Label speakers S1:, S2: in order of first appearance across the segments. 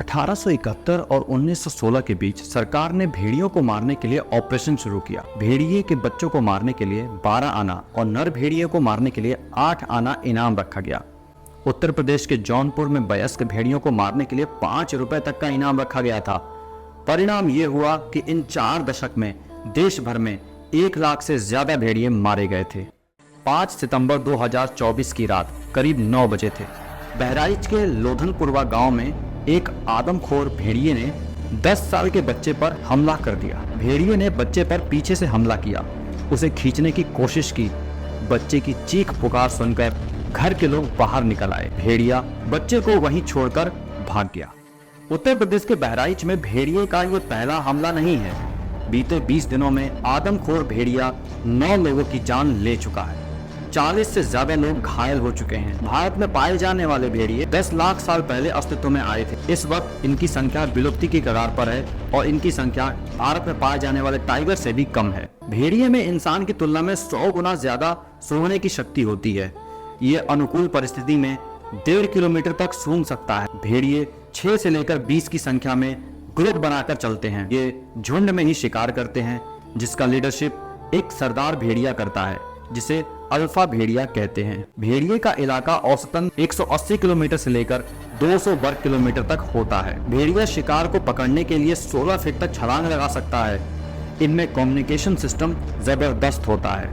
S1: 1871 और 1916 के बीच सरकार ने भेड़ियों को मारने के लिए ऑपरेशन शुरू किया। भेड़िए के बच्चों को मारने के लिए 12 आना और नर भेड़िए को मारने के लिए 8 आना इनाम रखा गया। उत्तर प्रदेश के जौनपुर में वयस्क भेड़ियों को मारने के लिए 5 रुपए तक का इनाम रखा गया था। परिणाम ये हुआ कि इन 4 दशक में देश भर में 1 लाख से ज्यादा भेड़िए मारे गए थे। 5 सितंबर 2024 की रात करीब 9 बजे थे। बहराइच के लोधनपुरवा गांव में एक आदमखोर भेड़िए ने 10 साल के बच्चे पर हमला कर दिया। भेड़िए ने बच्चे पर पीछे से हमला किया, उसे खींचने की कोशिश की। बच्चे की चीख पुकार सुनकर घर के लोग बाहर निकल आए। भेड़िया बच्चे को वहीं छोड़कर भाग गया। उत्तर प्रदेश के बहराइच में भेड़िए का ये पहला हमला नहीं है। बीते 20 दिनों में आदमखोर भेड़िया 9 लोगों की जान ले चुका है। 40 से ज्यादा लोग घायल हो चुके हैं। भारत में पाए जाने वाले भेड़िए 10 लाख साल पहले अस्तित्व में आए थे। इस वक्त इनकी संख्या विलुप्ति की कगार पर है और इनकी संख्या भारत में पाए जाने वाले टाइगर से भी कम है। भेड़िए में इंसान की तुलना में 100 गुना ज्यादा सूंघने की शक्ति होती है। ये अनुकूल परिस्थिति में 1.5 किलोमीटर तक सूंघ सकता है। भेड़िए 6 से लेकर 20 की संख्या में ग्रुप बनाकर चलते हैं। ये झुंड में ही शिकार करते हैं, जिसका लीडरशिप एक सरदार भेड़िया करता है, जिसे अल्फा भेड़िया कहते हैं। भेड़िए का इलाका औसतन 180 किलोमीटर से लेकर 200 वर्ग किलोमीटर तक होता है। भेड़िया शिकार को पकड़ने के लिए 16 फीट तक छलांग लगा सकता है। इनमें कम्युनिकेशन सिस्टम जबरदस्त होता है।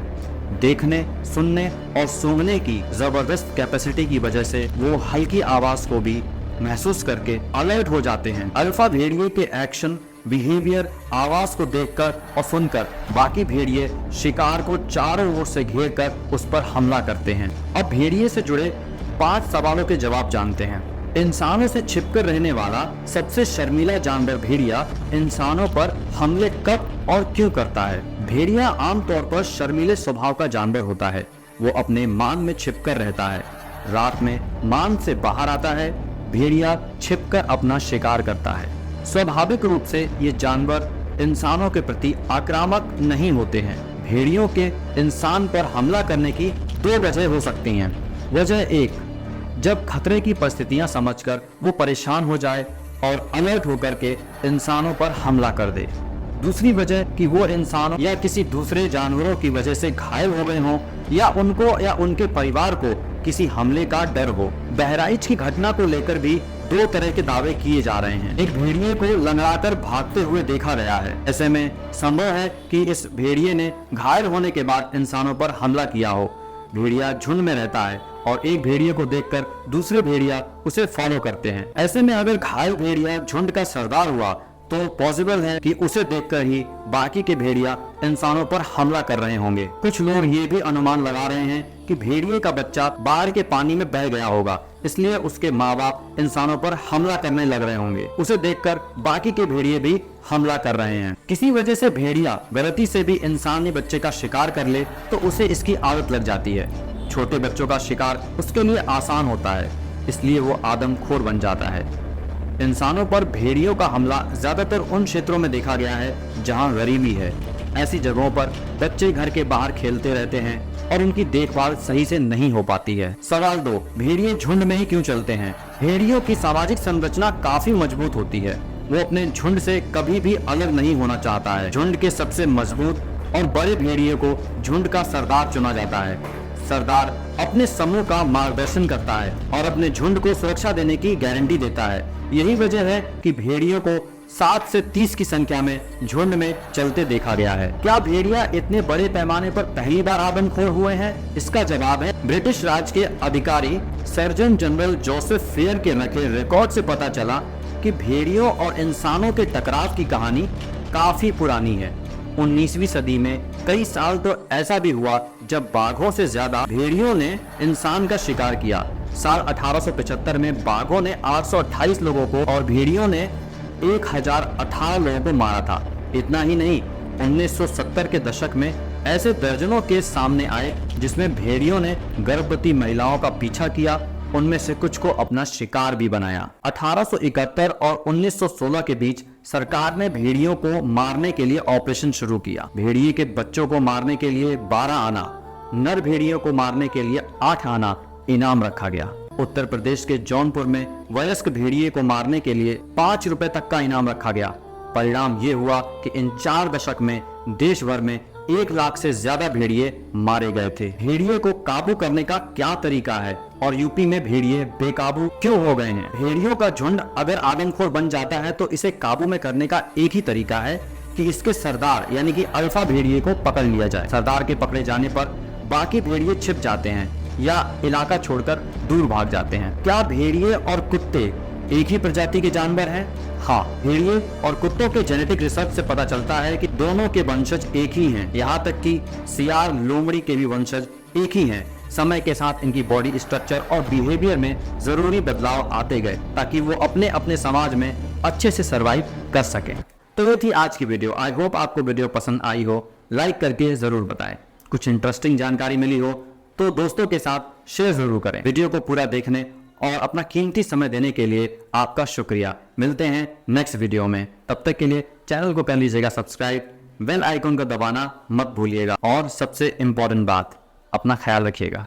S1: देखने, सुनने और सूंघने की जबरदस्त कैपेसिटी की वजह से वो हल्की आवाज को भी महसूस करके अलर्ट हो जाते हैं। अल्फा भेड़िए के एक्शन, बिहेवियर, आवाज को देखकर और सुनकर बाकी भेड़िए शिकार को चारों ओर से घेरकर उस पर हमला करते हैं। अब भेड़िए से जुड़े 5 सवालों के जवाब जानते हैं। इंसानों से छिपकर रहने वाला सबसे शर्मीला जानवर भेड़िया इंसानों पर हमले कब और क्यों करता है? भेड़िया आमतौर पर शर्मीले स्वभाव का जानवर होता है। वो अपने मान में छिपकर रहता है। रात में मान से बाहर आता है। भेड़िया छिपकर अपना शिकार करता है। स्वाभाविक रूप से ये जानवर इंसानों के प्रति आक्रामक नहीं होते हैं। भेड़ियों के इंसान पर हमला करने की 2 वजह हो सकती हैं। वजह 1, जब खतरे की परिस्थितियां समझकर वो परेशान हो जाए और अलर्ट होकर के इंसानों पर हमला कर दे। दूसरी वजह कि वो इंसानों या किसी दूसरे जानवरों की वजह से घायल हो गए हों या उनको या उनके परिवार को किसी हमले का डर हो। बहराइच की घटना को लेकर भी 2 तरह के दावे किए जा रहे हैं। एक भेड़िए को लंगड़ाकर भागते हुए देखा गया है। ऐसे में संभव है कि इस भेड़िए ने घायल होने के बाद इंसानों पर हमला किया हो। भेड़िया झुंड में रहता है और एक भेड़िए को देखकर दूसरे भेड़िया उसे फॉलो करते हैं। ऐसे में अगर घायल भेड़िया झुंड का सरदार हुआ तो पॉसिबल है कि उसे देखकर ही बाकी के भेड़िया इंसानों पर हमला कर रहे होंगे। कुछ लोग ये भी अनुमान लगा रहे हैं कि भेड़िए का बच्चा बाहर के पानी में बह गया होगा, इसलिए उसके माँ बाप इंसानों पर हमला करने लग रहे होंगे। उसे देखकर बाकी के भेड़िए भी हमला कर रहे हैं। किसी वजह से भेड़िया गलती से भी इंसानी बच्चे का शिकार कर ले तो उसे इसकी आदत लग जाती है। छोटे बच्चों का शिकार उसके लिए आसान होता है, इसलिए वो आदमखोर बन जाता है। इंसानों पर भेड़ियों का हमला ज्यादातर उन क्षेत्रों में देखा गया है जहां गरीबी है। ऐसी जगहों पर बच्चे घर के बाहर खेलते रहते हैं और उनकी देखभाल सही से नहीं हो पाती है। सवाल 2, भेड़िए झुंड में ही क्यों चलते हैं? भेड़ियों की सामाजिक संरचना काफी मजबूत होती है। वो अपने झुंड से कभी भी अलग नहीं होना चाहता है। झुंड के सबसे मजबूत और बड़े भेड़िए को झुंड का सरदार चुना जाता है। सरदार अपने समूह का मार्गदर्शन करता है और अपने झुंड को सुरक्षा देने की गारंटी देता है। यही वजह है कि भेड़ियों को 7 से 30 की संख्या में झुंड में चलते देखा गया है। क्या भेड़िया इतने बड़े पैमाने पर पहली बार आदमखोर हुए हैं? इसका जवाब है ब्रिटिश राज के अधिकारी सर्जन जनरल जोसेफ फेयर के रखे रिकॉर्ड से पता चला कि भेड़ियों और इंसानों के टकराव की कहानी काफी पुरानी है। 19वीं सदी में कई साल तो ऐसा भी हुआ जब बाघों से ज्यादा भेड़ियों ने इंसान का शिकार किया। साल 1875 में बाघों ने 828 लोगों को और भेड़ियों ने 1018 लोगों को मारा था। इतना ही नहीं, 1970 के दशक में ऐसे दर्जनों केस सामने आए जिसमें भेड़ियों ने गर्भवती महिलाओं का पीछा किया, उनमें से कुछ को अपना शिकार भी बनाया। 1871 और 1916 के बीच सरकार ने भेड़ियों को मारने के लिए ऑपरेशन शुरू किया। भेड़िए के बच्चों को मारने के लिए 12 आना, नर भेड़ियों को मारने के लिए 8 आना इनाम रखा गया। उत्तर प्रदेश के जौनपुर में वयस्क भेड़िए को मारने के लिए 5 रुपए तक का इनाम रखा गया। परिणाम ये हुआ कि इन 4 दशक में देश भर में 1 लाख से ज्यादा भेड़िए मारे गए थे। भेड़िए को काबू करने का क्या तरीका है और यूपी में भेड़िए बेकाबू क्यों हो गए हैं? भेड़ियों का झुंड अगर आदमखोर बन जाता है तो इसे काबू में करने का एक ही तरीका है कि इसके सरदार यानी कि अल्फा भेड़िए को पकड़ लिया जाए। सरदार के पकड़े जाने पर बाकी भेड़िए छिप जाते हैं या इलाका छोड़कर दूर भाग जाते हैं। क्या भेड़िए और कुत्ते एक ही प्रजाति के जानवर हैं? हाँ, भेड़िए और कुत्तों के जेनेटिक रिसर्च से पता चलता है कि दोनों के वंशज एक ही हैं। यहाँ तक कि सियार लोमड़ी के भी वंशज एक ही हैं। समय के साथ इनकी बॉडी स्ट्रक्चर और बिहेवियर में जरूरी बदलाव आते गए ताकि वो अपने अपने समाज में अच्छे से सरवाइव कर सके। तो ये थी आज की वीडियो। आई होप आपको वीडियो पसंद आई हो। लाइक करके जरूर बताएं। कुछ इंटरेस्टिंग जानकारी मिली हो तो दोस्तों के साथ शेयर जरूर करें। वीडियो को पूरा देखने और अपना कीमती समय देने के लिए आपका शुक्रिया। मिलते हैं नेक्स्ट वीडियो में। तब तक के लिए चैनल को कर लीजिएगा सब्सक्राइब, बेल आइकन को दबाना मत भूलिएगा और सबसे इम्पोर्टेंट बात, अपना ख्याल रखिएगा।